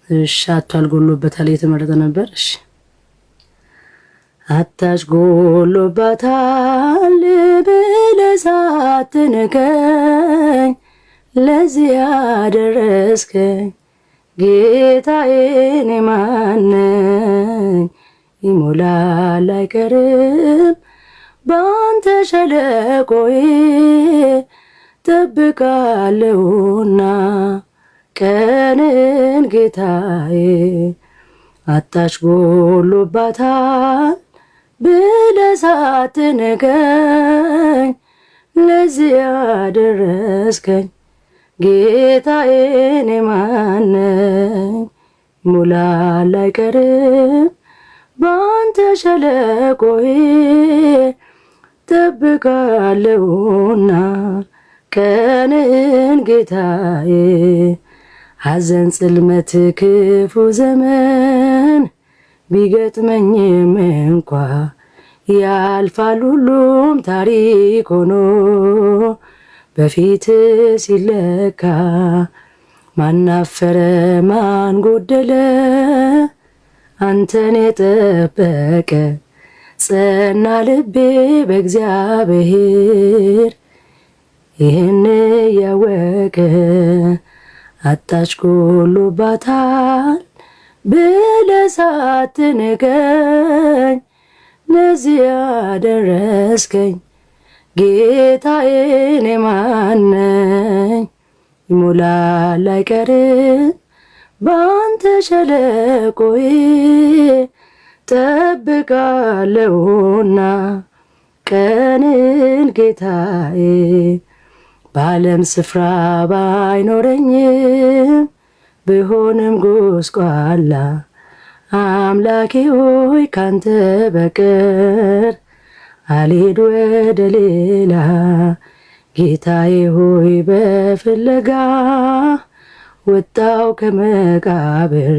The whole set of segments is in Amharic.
እሺ አቷል ጎሎበታል የተመረጠ ነበር። እሺ አታች ጎሎባታል ብለህ ሳትንቀኝ ለዚህ ያደረስከኝ ጌታዬ እኔ ማን ነኝ? ይሞላል አይቀርም ባንተ ሸለቆዬ ጠብቃለሁና ቀንን ጌታዬ። አታች ጎሎባታል ብለህ ሳትንቀኝ ለዚህ ያደረስከኝ ጌታዬ እኔ ማን ነኝ? ይሞላል አይቀርም ባንተ ሸለቆዬ ጠብቃለሁና ቀንን ጌታዬ። ሐዘን ጽልመት ክፉ ዘመን ቢገጥመኝም እንኳ ያልፋል ሁሉም ታሪክ ሆኖ በፊት ሲለካ ማናፈረ ማን ጎደለ አንተን የጠበቀ ጸና ልቤ በእግዚአብሔር ይህን ያወቀ አጣች ጎሎባታል ብለህ ሳትንቀኝ ለዚህ ያደረስከኝ ጌታዬ እኔ ማን ነኝ? ይሞላል አይቀርም ባንተ ሸለቆዬ ጠብቃለሁና ቀንን ጌታዬ። በዓለም ስፍራ ባይኖረኝም ብሆንም ጎስቋላ አምላኬ ሆይ ካንተ በቀር አልሄድ ወደ ሌላ። ጌታዬ ሆይ በፍለጋ ወጣው ከመቃብር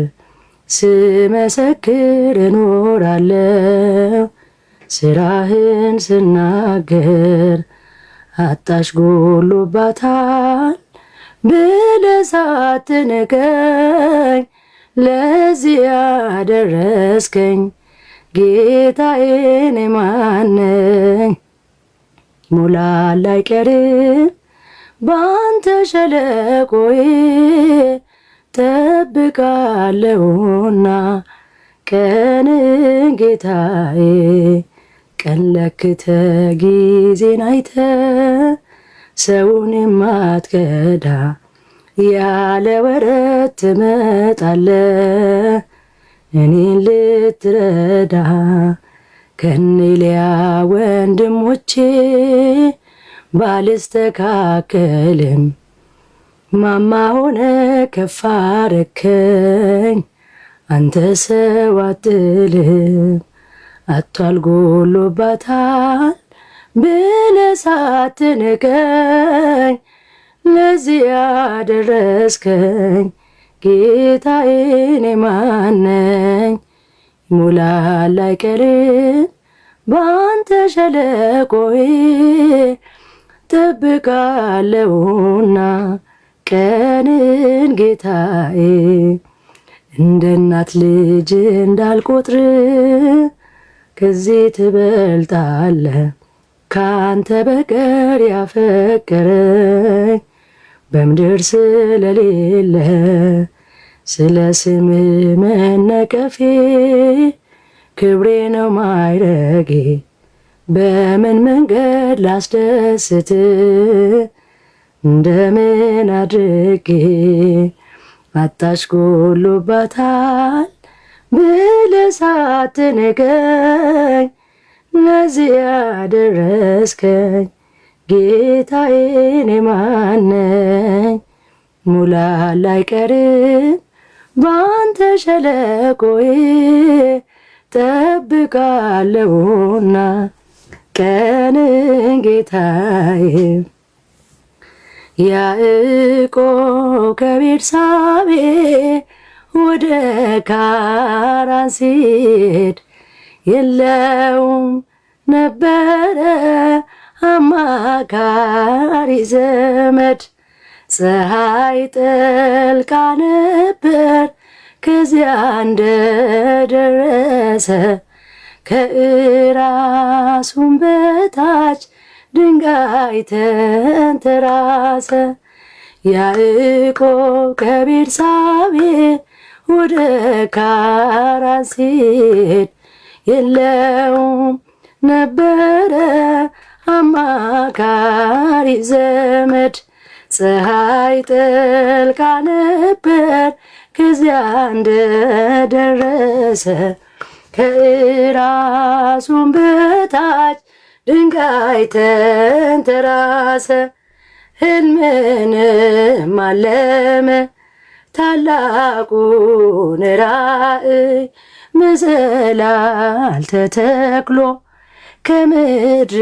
ስመሰክር እኖራለሁ ስራህን ስናገር። አጣች ጎሎባታል ብለህ ሳትንቀኝ ለዚህ ያደረስከኝ ጌታዬ እኔ ማን ነኝ? ይሞላል አይቀርም ባንተ ሸለቆዬ ጠብቃለሁና ቀንን ጌታዬ። ቀን ለክተ ጊዜን አይተ ሰውን የማትከዳ ያለ ወረት ትመጣለ እኔን ልትረዳ። ከኔሊያ ወንድሞቼ ባልስተካከልም ማማ ሆነ ከፍ አረከኝ አንተ ሰው አትልም። አቷል ጎሎባታል ብለህ ሳትንቀኝ ለዚህ ያደረስከኝ ጌታዬ እኔ ማን ነኝ? ይሞላል አይቀርም ባንተ ሸለቆዬ ጠብቃለሁና ቀንን ጌታዬ። እንደ እናት ልጅ እንዳልቆጥር ከዚህ ትበልጣለህ ካንተ በቀር ያፈቀረኝ በምድር ስለሌለ። ስለ ስም መነቀፌ ክብሬ ነው ማይረጌ በምን መንገድ ላስደስት እንደምን አድርጌ። አጣች ጎሎባታል ብለህ ሳትንቀኝ ለዚህ ያደረስከኝ ጌታዬ እኔ ማን ነኝ? ይሞላል አይቀርም ባንተ ሸለቆዬ ጠብቃለሁና ቀንን ጌታዬ። ያዕቆብ ከቤርሳቤ ወደ ካራን ሲሄድ የለውም ነበረ አማካሪ ዘመድ። ፀሐይ ጠልቃ ነበር ከዚያ እንደደረሰ ከእራሱም በታች ድንጋይ ተንተራሰ። ያዕቆብ ከቤርሳቤ ወደ ካራን ሲሄድ የለውም ነበረ አማካሪ ዘመድ። ፀሐይ ጠልቃ ነበር ከዚያ እንደደረሰ ከእራሱም በታች ድንጋይ ተንተራሰ። ሕልምንም አለመ ታላቁን ራእይ መሰላል ተተክሎ ከምድር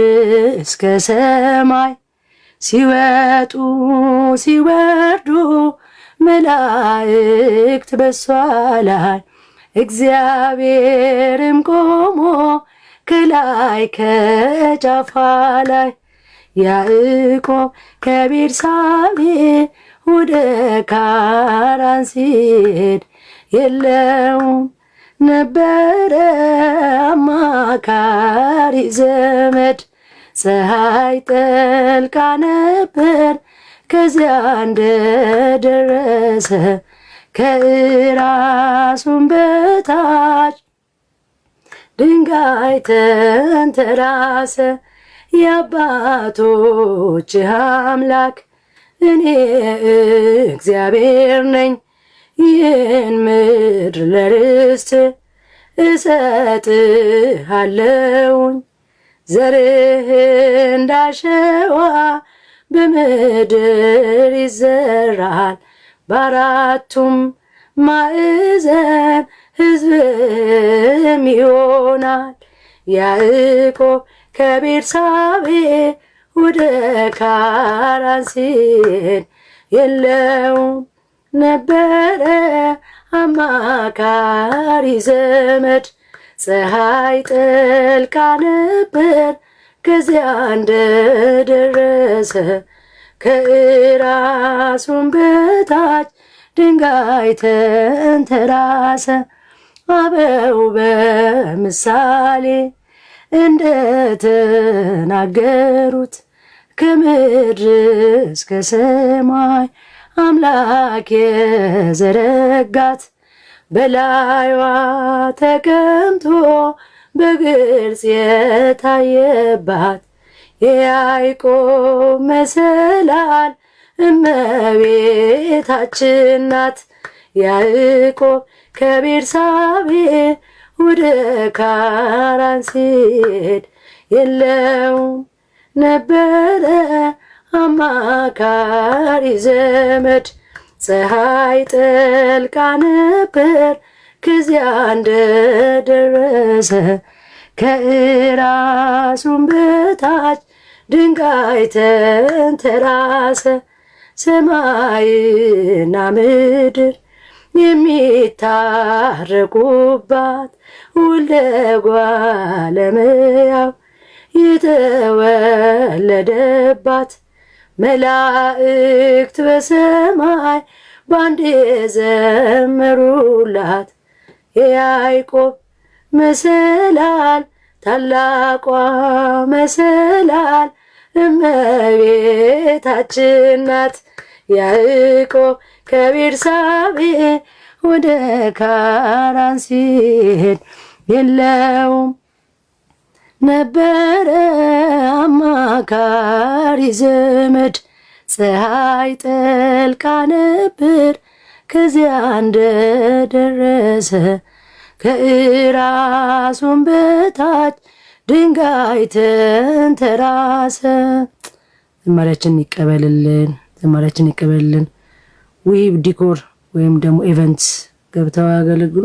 እስከ ሰማይ ሲወጡ ሲወርዱ መላእክት በሷ ላይ እግዚአብሔርም ቆሞ ከላይ ከጫፏ ላይ። ያዕቆብ ከቤርሳቤ ወደ ካራን ሲሄድ የለውም ነበረ አማካሪ ዘመድ። ፀሐይ ጠልቃ ነበር ከዚያ እንደደረሰ ከእራሱም በታች ድንጋይ ተንተራሰ። የአባቶችህ አምላክ እኔ እግዚአብሔር ነኝ፣ ይህን ምድር ለርስት እሰጥሃለሁኝ። ዘርህ እንዳሸዋ በምድር ይዘራል፣ በአራቱም ማዕዘን ሕዝብም ይሆናል። ያዕቆብ ከቤርሳቤ ወደ ካራን ሲሄድ የለውም ነበረ አማካሪ ዘመድ። ፀሐይ ጠልቃ ነበር ከዚያ እንደደረሰ ከእራሱም በታች ድንጋይ ተንተራሰ። አበው በምሳሌ እንደተናገሩት ከምድር እስከ ሰማይ አምላክ የዘረጋት በላይዋ ተቀምጦ በግልጽ የታየባት የያዕቆብ መሰላል እመቤታችን ናት። ያዕቆብ ከቤርሳቤ ወደ ካራን ሲሄድ የለውም ነበረ አማካሪ ዘመድ። ፀሐይ ጠልቃ ነበር ከዚያ እንደደረሰ ከእራሱም በታች ድንጋይ ተንተራሰ። ሰማይና ምድር የሚታረቁባት ወልደ እጓለ እመሕያው የተወለደባት መላእክት በሰማይ ባንድ የዘመሩላት የያዕቆብ መሰላል ታላቋ መሰላል እመቤታችን ናት። ያዕቆብ ከቤርሳቤ ወደ ካራን ሲሄድ የለውም ነበረ አማካሪ ዘመድ። ፀሐይ ጠልቃ ነበር ከዚያ እንደደረሰ ከእራሱም በታች ድንጋይ ተንተራሰ። ዝማሬያችን ይቀበልልን፣ ዝማሬያችን ይቀበልልን። ዊብ ዲኮር ወይም ደግሞ ኢቨንትስ ገብተው ያገለግሉ።